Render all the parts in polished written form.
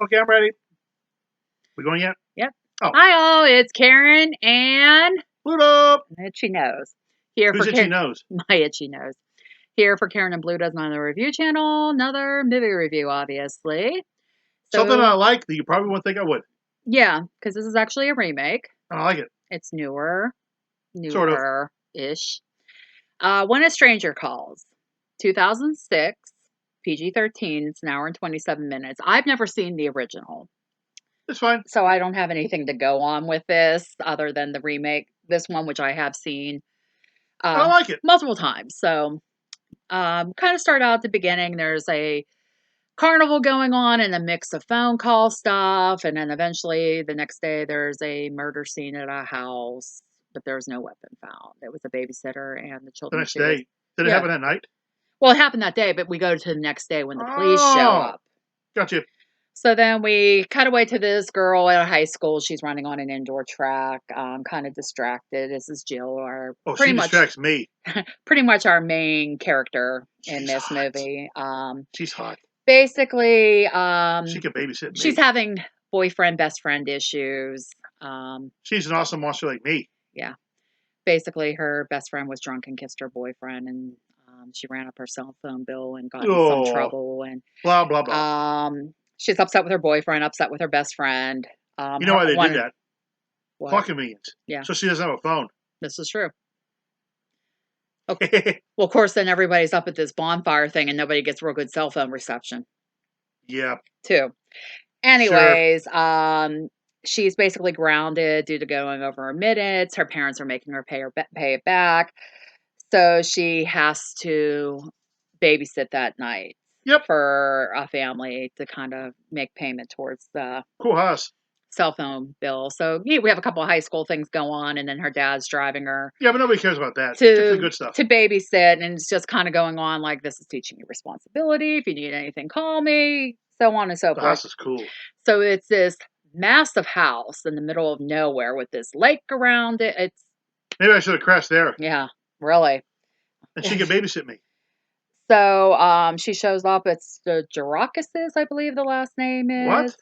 Okay, I'm ready. We going yet? Yep. Oh. Hi all, it's Karen and Pluto! Itchy Nose. Here Who's for itchy nose? My Itchy Nose. Here for Karen and Blue Does Another Review Channel, another movie review, obviously. Something I So, like that you probably wouldn't think I would. yeah, because this is actually a remake. I like it. It's Sort of. newer-ish. When a Stranger Calls, 2006, PG-13. It's an hour and 27 minutes. I've never seen the original, It's fine. so I don't have anything to go on with this other than the remake. This one, which I have seen I like it. multiple times. So, kind of start out at the beginning. There's a carnival going on and a mix of phone call stuff. And then eventually the next day, there's a murder scene at a house, but there's no weapon found. It was a babysitter and the The children next she was. day. Did it Yeah. happen that night? Well, it happened that day, but we go to the next day when the police show up. Gotcha. So then we cut away to this girl at high school. She's running on an indoor track, kind of distracted. This is Jill, our She distracts me. pretty much our main character in She's this hot. movie. She's hot. Basically, She can babysit me. she's having boyfriend, best friend issues. She's an awesome monster like me. Yeah. Basically, her best friend was drunk and kissed her boyfriend, and she ran up her cell phone bill and got in some trouble. And blah, blah, blah. She's upset with her boyfriend, upset with her best friend. You know why they did that? What? Plot convenience. Yeah. So she doesn't have a phone. This is true. Okay. Well, of course, then everybody's up at this bonfire thing and nobody gets real good cell phone reception. Yeah. Too. Anyways, she's basically grounded due to going over her minutes. Her parents are making her pay it back. So she has to babysit that night. Yep. For a family to kind of make payment towards the cool house cell phone bill. So we have a couple of high school things go on, and then her dad's driving her. Yeah, but nobody cares about that. Get to the good stuff. To babysit, and it's just kind of going on like, this is teaching you responsibility. If you need anything, call me. So on and so forth. The house is cool. So it's this massive house in the middle of nowhere with this lake around it. It's maybe I should have crashed there. Yeah, really. And she can babysit me. So she shows up. It's the Jarakuses, I believe the last name is. What?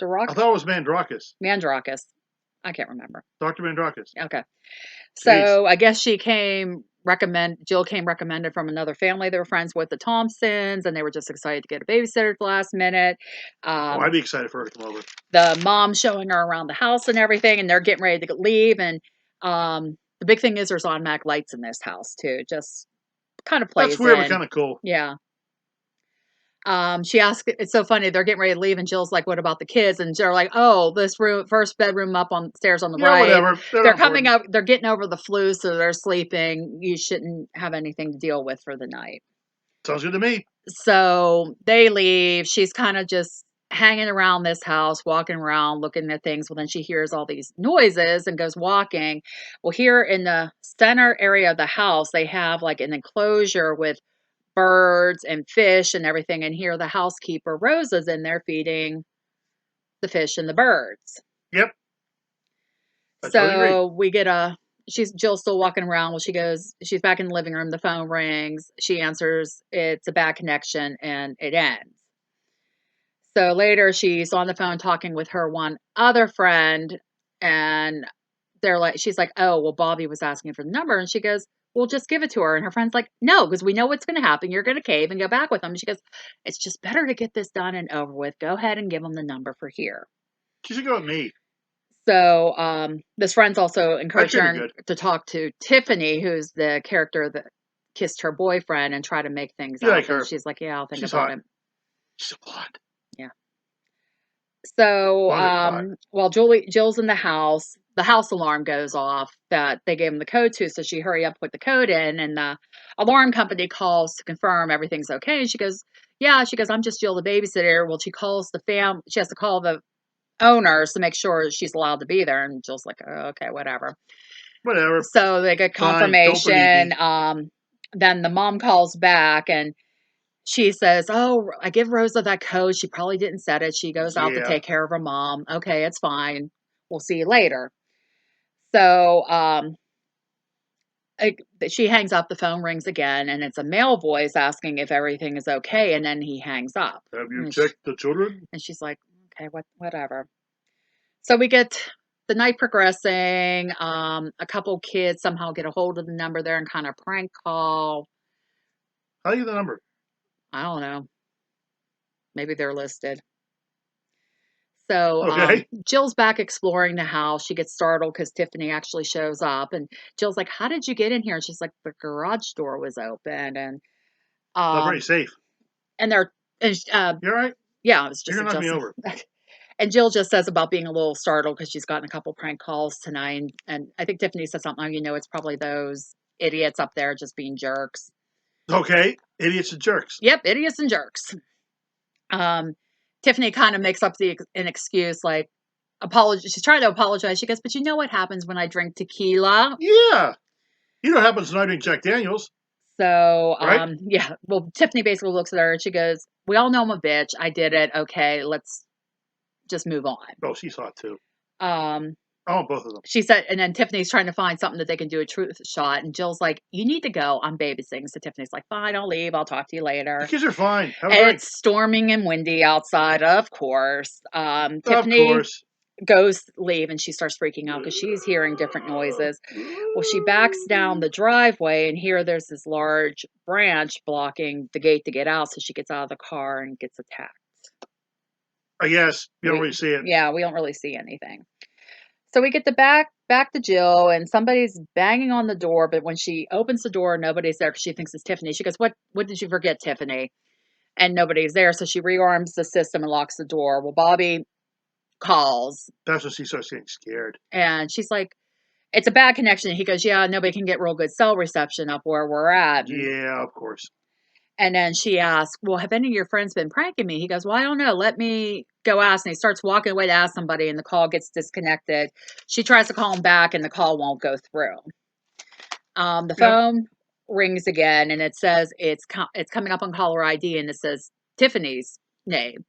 I thought it was Mandrakis. Mandrakis. I can't remember. Dr. Mandrakis. Okay. So I guess Jill came recommended from another family they were friends with, the Thompsons, and they were just excited to get a babysitter at the last minute. I'd be excited for her to come over. The mom showing her around the house and everything, and they're getting ready to leave. And the big thing is there's automatic lights in this house too. Just kind of plays. That's weird, but kind of cool. Yeah. She asked, it's so funny, they're getting ready to leave, and Jill's like, what about the kids? And they're like, oh, this first bedroom up on stairs on the right. Whatever. They're coming up, they're getting over the flu, so they're sleeping. You shouldn't have anything to deal with for the night. Sounds good to me. So they leave. She's kind of just hanging around this house, walking around, looking at things. Well, then she hears all these noises and goes walking. Well, here in the center area of the house, they have like an enclosure with birds and fish and everything. And here the housekeeper, Rosa's in there feeding the fish and the birds. Yep. So we get Jill's still walking around. Well, she's back in the living room. The phone rings. She answers. It's a bad connection and it ends. So later she's on the phone talking with her one other friend, and she's like, oh, well, Bobby was asking for the number. And she goes, well, just give it to her. And her friend's like, no, because we know what's going to happen. You're going to cave and go back with him. She goes, it's just better to get this done and over with. Go ahead and give him the number for here. She should go with me. So this friend's also encouraging her to talk to Tiffany, who's the character that kissed her boyfriend, and try to make things out. And she's like, yeah, I'll think about it. She's hot. Yeah. So while Jill's in the house alarm goes off that they gave him the code to, so she hurry up, put the code in, and the alarm company calls to confirm everything's okay. And she goes, yeah, I'm just Jill, the babysitter. Well, she has to call the owners to make sure she's allowed to be there. And Jill's like, oh, okay, whatever. So they get confirmation. Then the mom calls back and she says, oh, I give Rosa that code. She probably didn't set it. She goes out to take care of her mom. Okay, it's fine. We'll see you later. So she hangs up. The phone rings again, and it's a male voice asking if everything is okay. And then he hangs up. Have you checked the children? And she's like, Okay, whatever. So we get the night progressing. A couple kids somehow get a hold of the number there and kind of prank call. How do you get the number? I don't know. Maybe they're listed. So Okay. Jill's back exploring the house. She gets startled because Tiffany actually shows up, and Jill's like, "How did you get in here?" And she's like, "The garage door was open." Not very Um, safe. and they're and You all right? yeah, it was You're just gonna knock me adjusting. over. And Jill just says about being a little startled because she's gotten a couple prank calls tonight, and I think Tiffany said something. It's probably those idiots up there just being jerks. Okay. Idiots and jerks. Yep, idiots and jerks. Um, Tiffany kind of makes up an excuse, like apology. She's trying to apologize. She goes, "But you know what happens when I drink tequila?" Yeah. You know what happens when I drink Jack Daniels, So, right? yeah. Well, Tiffany basically looks at her and she goes, "We all know I'm a bitch. I did it. Okay, let's just move on." Oh, she saw it too. Um, I want both of them. She said, and then Tiffany's trying to find something that they can do a truth shot, and Jill's like, "You need to go. I'm babysitting." So Tiffany's like, "Fine, I'll leave. I'll talk to you The later." kids are fine. Have a And drink. it's storming and windy outside, of course. Of Tiffany course. goes leave and she starts freaking out because she's hearing different noises. Well, she backs down the driveway and here there's this large branch blocking the gate to get out. So she gets out of the car and gets attacked. I guess you don't We really see it. Yeah, we don't really see anything. So we get the back to Jill and somebody's banging on the door, but when she opens the door, nobody's there because she thinks it's Tiffany. She goes, What did you forget, Tiffany?" And nobody's there. So she rearms the system and locks the door. Well, Bobby calls That's when she starts getting scared. and she's like, "It's a bad connection." He goes, "Yeah, nobody can get real good cell reception up where we're at." Yeah, of course. And then she asks, "Well, have any of your friends been pranking me?" He goes, "Well, I don't know. Let me go ask." And he starts walking away to ask somebody, and the call gets disconnected. She tries to call him back, and the call won't go through. The Yep. phone rings again, and it says it's coming up on caller ID, and it says Tiffany's name.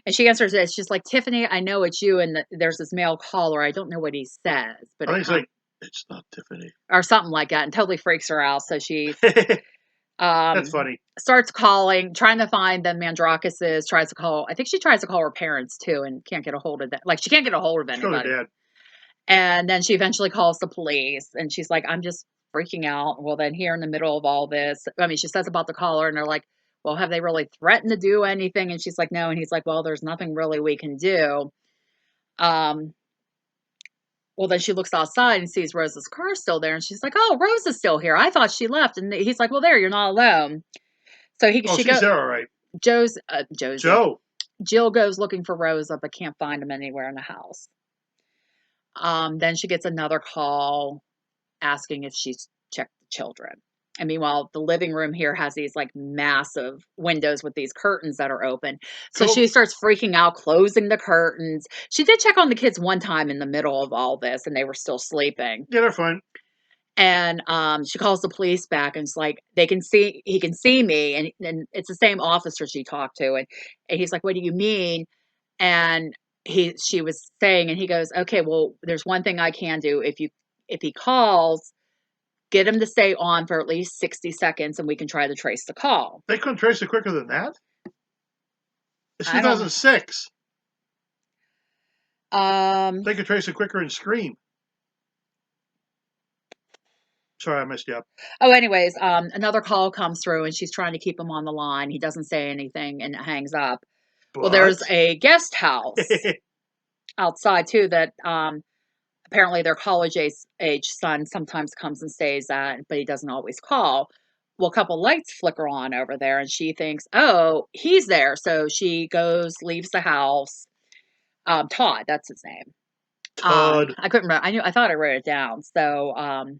And she answers it. She's like, "Tiffany, I know it's you." And there's this male caller. I don't know what he says, but I think it's like, it's not Tiffany. or something like that, and totally freaks her out. So she That's funny. starts calling, trying to find the Mandrakises. Tries to call. I think she tries to call her parents too, and can't get a hold of them. Like she can't get a hold of Let's go to anybody. Dad. And then she eventually calls the police, and she's like, "I'm just freaking out." Well, then here in the middle of all this, I mean, she says about the caller, and they're like, "Well, have they really threatened to do anything?" And she's like, "No." And he's like, "Well, there's nothing really we can do." Um, well, then she looks outside and sees Rosa's car still there, and she's like, "Oh, Rosa's still here. I thought she left." And he's like, "Well, there, you're not alone." So Oh, she she's go there, all right. Josie. Joe. Jill goes looking for Rosa, but can't find him anywhere in the house. Then she gets another call asking if she's checked the children. And meanwhile, the living room here has these like massive windows with these curtains that are open. So Cool. she starts freaking out, closing the curtains. She did check on the kids one time in the middle of all this, and they were still sleeping. Yeah, they're fine. And she calls the police back and it's like he can see me, and it's the same officer she talked to, and he's like, "What do you mean?" And she was saying, and he goes, "Okay, well, there's one thing I can do. If he calls, get him to stay on for at least 60 seconds and we can try to trace the call." They couldn't trace it quicker than that? It's I don't 2006. um They could trace it quicker and Scream. Sorry, I messed you up. oh, anyways, another call comes through and she's trying to keep him on the line. He doesn't say anything and it hangs up. Well, But there's a guest house outside too that apparently their college age son sometimes comes and stays at, but he doesn't always call. Well, a couple lights flicker on over there, and she thinks, "Oh, he's there." So she goes, leaves the house. Todd, that's his name. Todd. I couldn't remember. I thought I wrote it down. So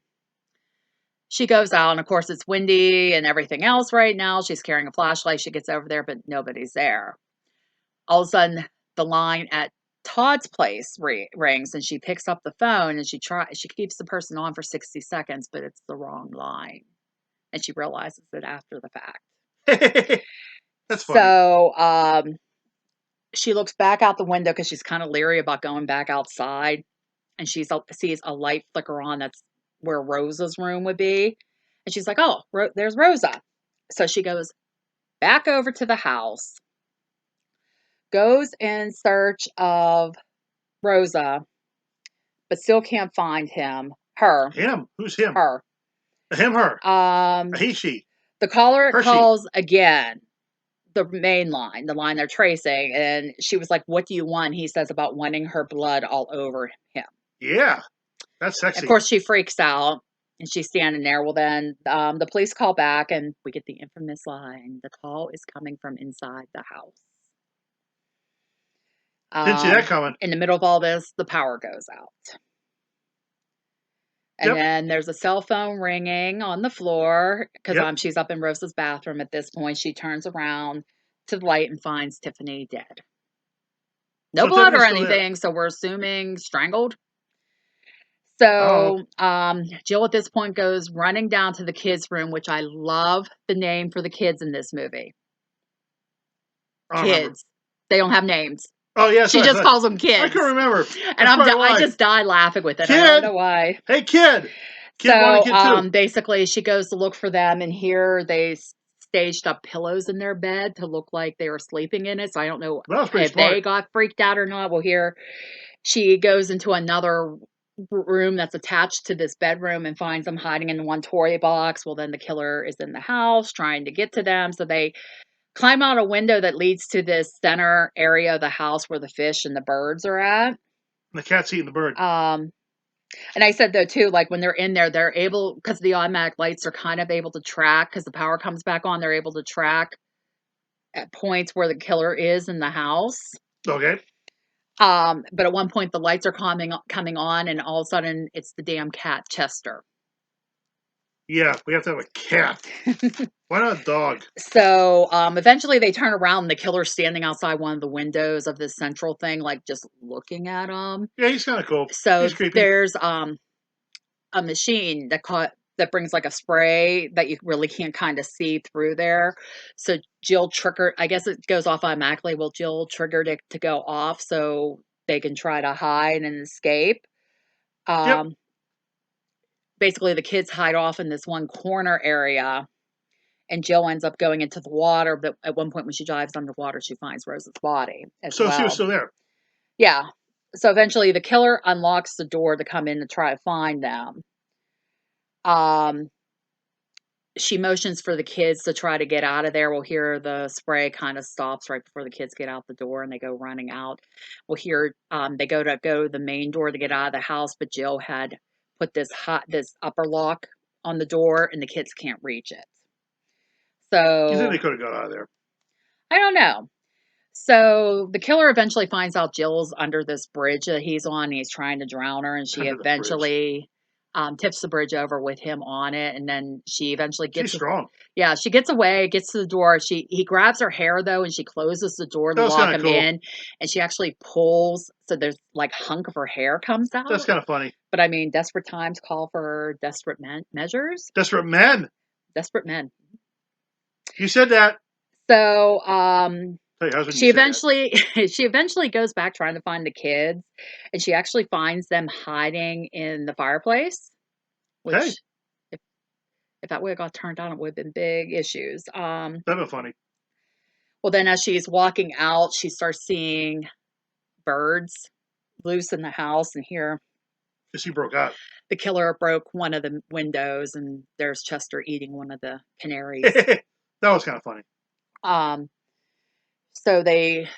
she goes out, and of course it's windy and everything else right now. She's carrying a flashlight. She gets over there, but nobody's there. All of a sudden, the line at Todd's place rings, and she picks up the phone and she keeps the person on for 60 seconds, but it's the wrong line. And she realizes it after the fact. That's funny. So she looks back out the window because she's kind of leery about going back outside. And she sees a light flicker on. That's where Rosa's room would be. And she's like, "Oh, there's Rosa." So she goes back over to the house, goes in search of Rosa, but still can't find him. Her. Him? Who's him? Her. Him, her. Um, He, she. the caller Her, she. calls again, the main line, the line they're tracing, and she was like, "What do you want?" He says about wanting her blood all over him. Yeah, that's sexy. Of course, she freaks out and she's standing there. Well, then the police call back, and we get the infamous line: "The call is coming from inside the house." Didn't see that coming. In the middle of all this, the power goes out. And then there's a cell phone ringing on the floor because she's up in Rosa's bathroom at this point. She turns around to the light and finds Tiffany dead. No blood or anything, so we're assuming strangled. So Jill at this point goes running down to the kids' room, which I love the name for the kids in this movie. Kids. They don't have names. Oh, yeah. She just calls them kids. I couldn't remember. And I just died laughing with it. Kid. I don't know why. Hey, kid. Kid so, one and kid two. Basically, she goes to look for them, and here they staged up pillows in their bed to look like they were sleeping in it. So I don't know if they got freaked out or not. Well, here she goes into another room that's attached to this bedroom and finds them hiding in one toy box. Well, then the killer is in the house trying to get to them. So they climb out a window that leads to this center area of the house where the fish and the birds are at. The cat's eating the bird. And I said, though, too, like when they're in there, they're able, because the automatic lights are kind of able to track, because the power comes back on, they're able to track at points where the killer is in the house. Okay. But at one point, the lights are coming on, and all of a sudden, it's the damn cat, Chester. Yeah, we have to have a cat. Why not a dog? So eventually they turn around and the killer's standing outside one of the windows of this central thing, like just looking at them. Yeah, he's kind of cool. So he's creepy. There's a machine that brings like a spray that you really can't kind of see through there. So Jill triggered, I guess it goes off automatically. Well, Jill triggered it to go off so they can try to hide and escape. Basically the kids hide off in this one corner area, and Jill ends up going into the water, but at one point when she dives underwater, she finds Rosa's body as well. So she was still there. Yeah. So eventually the killer unlocks the door to come in to try to find them. She motions for the kids to try to get out of there. We'll hear the spray kind of stops right before the kids get out the door and they go running out. We'll hear they go to the main door to get out of the house, but Jill had put this upper lock on the door and the kids can't reach it. So you think they could have got out of there? I don't know. So the killer eventually finds out Jill's under this bridge that he's on. And he's trying to drown her, and she eventually tips the bridge over with him on it, and then she eventually gets. She's strong. Yeah, she gets away, gets to the door. He grabs her hair though, and she closes the door to lock him in, and she actually pulls. So there's like hunk of her hair comes out. That's kind of funny. But I mean, desperate times call for desperate measures. Desperate men. Desperate men. You said that. So, she eventually goes back trying to find the kids, and she actually finds them hiding in the fireplace. Which, if that would have got turned on, it would have been big issues. That'd been funny. Well, then as she's walking out, she starts seeing birds loose in the house, and here she broke out. The killer broke one of the windows, and there's Chester eating one of the canaries. That was kind of funny. So they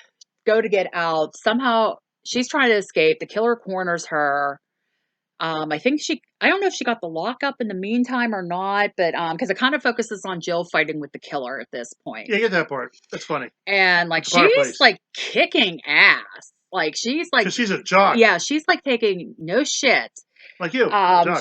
go to get out. Somehow she's trying to escape. The killer corners her. I don't know if she got the lockup in the meantime or not, but because it kind of focuses on Jill fighting with the killer at this point. Yeah, get that part. That's funny. And like she's like kicking ass. Like she's like, because she's a jock. Yeah, she's like taking no shit. Like you.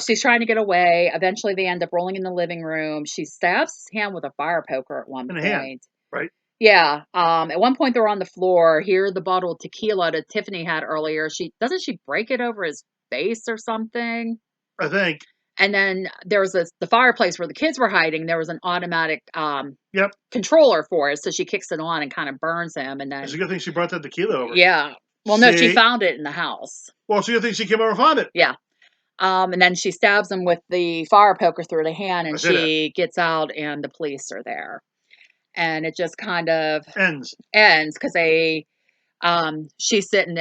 She's trying to get away. Eventually, they end up rolling in the living room. She stabs his hand with a fire poker at one point. Hand, right? Yeah. At one point, they're on the floor. Here, the bottle of tequila that Tiffany had earlier. Doesn't she break it over his face or something? I think. And then there was the fireplace where the kids were hiding. There was an automatic controller for it, so she kicks it on and kind of burns him. And then it's a good thing she brought that tequila over. Yeah. Well, no, she found it in the house. Well, it's a good thing she came over and found it. Yeah. And then she stabs him with the fire poker through the hand, and she gets out, and the police are there. And it just kind of ends because they She's sitting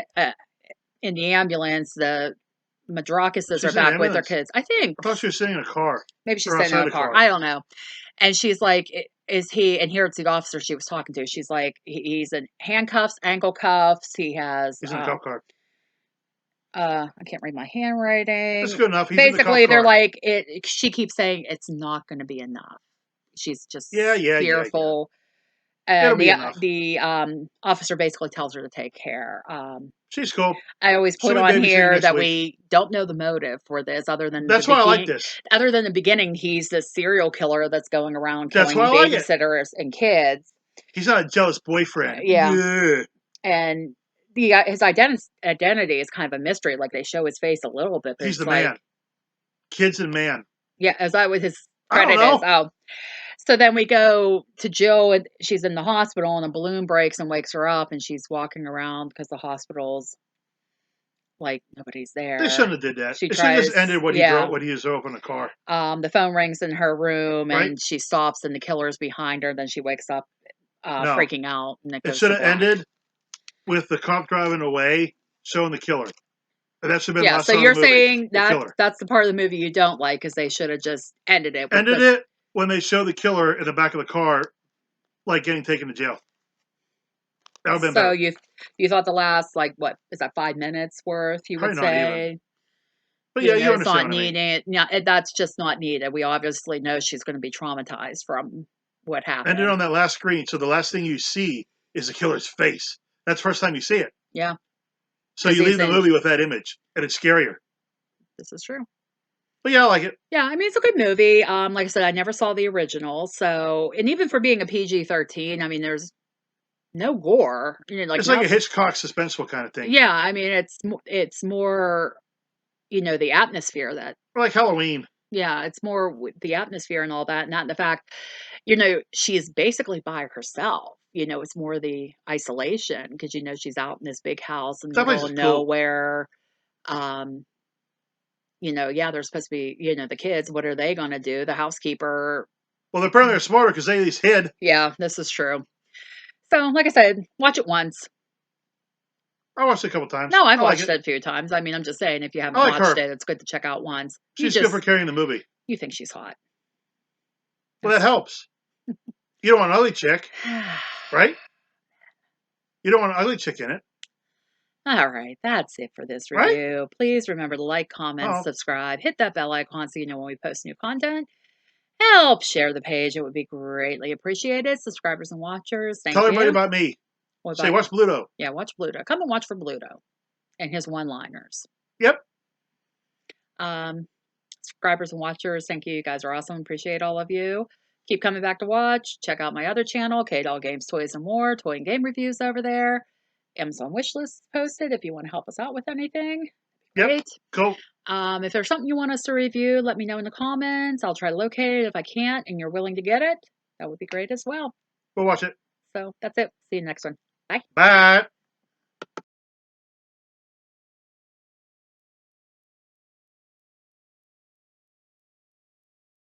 in the ambulance. The Madrakases are She's in an back with their ambulance? kids. I think I thought she was sitting in a car. maybe she's Or sitting in outside a the car. car. I don't know. And she's like, is he, and here it's the officer she was talking to. She's like, he's in handcuffs, ankle cuffs. He has, He's in a cop car. I can't read my handwriting. That's good enough. He's Basically, in the they're cop car. like, she keeps saying it's not going to be enough. She's just fearful. It'll And be enough. the officer basically tells her to take care. She's cool. I always put She'll be on babysitting here next that week. we don't know the motive for this, other than That's the why I beginning. like this. Other than the beginning, he's this serial killer that's going around That's killing why I like it. babysitters and kids. He's not a jealous boyfriend. Yeah. And his identity is kind of a mystery. Like they show his face a little bit, but He's it's the like, man. Kids and man. yeah, as I with his I don't credit is. know. Oh, so then we go to Jill, and she's in the hospital, and a balloon breaks and wakes her up, and she's walking around because the hospital's like nobody's there. They shouldn't have did that. She They should have tries, just ended what he yeah. drove, what he drove in the car. The phone rings in her room, Right? and she stops, and the killer's behind her. Then she wakes up, No. freaking out, and It should have ended with the cop driving away, showing the killer. And that should have been the last so part you're of the movie, saying the killer. that's the part of the movie you don't like, because they should have just ended it. Ended it when they show the killer in the back of the car, like getting taken to jail. That would have been better. So you thought the last, like, what is that, 5 minutes worth? You Probably would not say. even. But yeah, you It's not understand what I mean. needed. Yeah, that's just not needed. We obviously know she's going to be traumatized from what happened. Ended on that last screen, so the last thing you see is the killer's face. That's the first time you see it. Yeah. So you leave the movie with that image, and it's scarier. This is true. But yeah, I like it. Yeah, I mean, it's a good movie. Like I said, I never saw the original, so, and even for being a PG-13, I mean, there's no gore. It's like a Hitchcock suspenseful kind of thing. Yeah, I mean, it's more, the atmosphere that. Or like Halloween. Yeah, it's more with the atmosphere and all that, not the fact, she is basically by herself. It's more the isolation, because she's out in this big house in the middle of nowhere. Yeah, they're supposed to be, the kids. What are they going to do? The housekeeper. Well, apparently they're smarter because they at least hid. Yeah, this is true. So, like I said, watch it once. I watched it a couple times. No, I've watched it a few times. I mean, I'm just saying, if you haven't watched it, it's good to check out once. She's good for carrying the movie. You think she's hot. Well, that helps. You don't want an ugly chick, right? You don't want an ugly chick in it. All right, that's it for this review. Right? Please remember to like, comment, subscribe, hit that bell icon so you know when we post new content. Help share the page. It would be greatly appreciated. Subscribers and watchers, thank you. Tell everybody about me. Say, watch Bluto. Yeah, watch Bluto. Come and watch for Bluto and his one-liners. Yep. Subscribers and watchers, thank you. You guys are awesome. Appreciate all of you. Keep coming back to watch. Check out my other channel, K-Doll Games, Toys, and More. Toy and game reviews over there. Amazon wish list posted if you want to help us out with anything. Yep. Cool. If there's something you want us to review, let me know in the comments. I'll try to locate it. If I can't and you're willing to get it, that would be great as well. We'll watch it. So that's it. See you next one. Bye. Bye.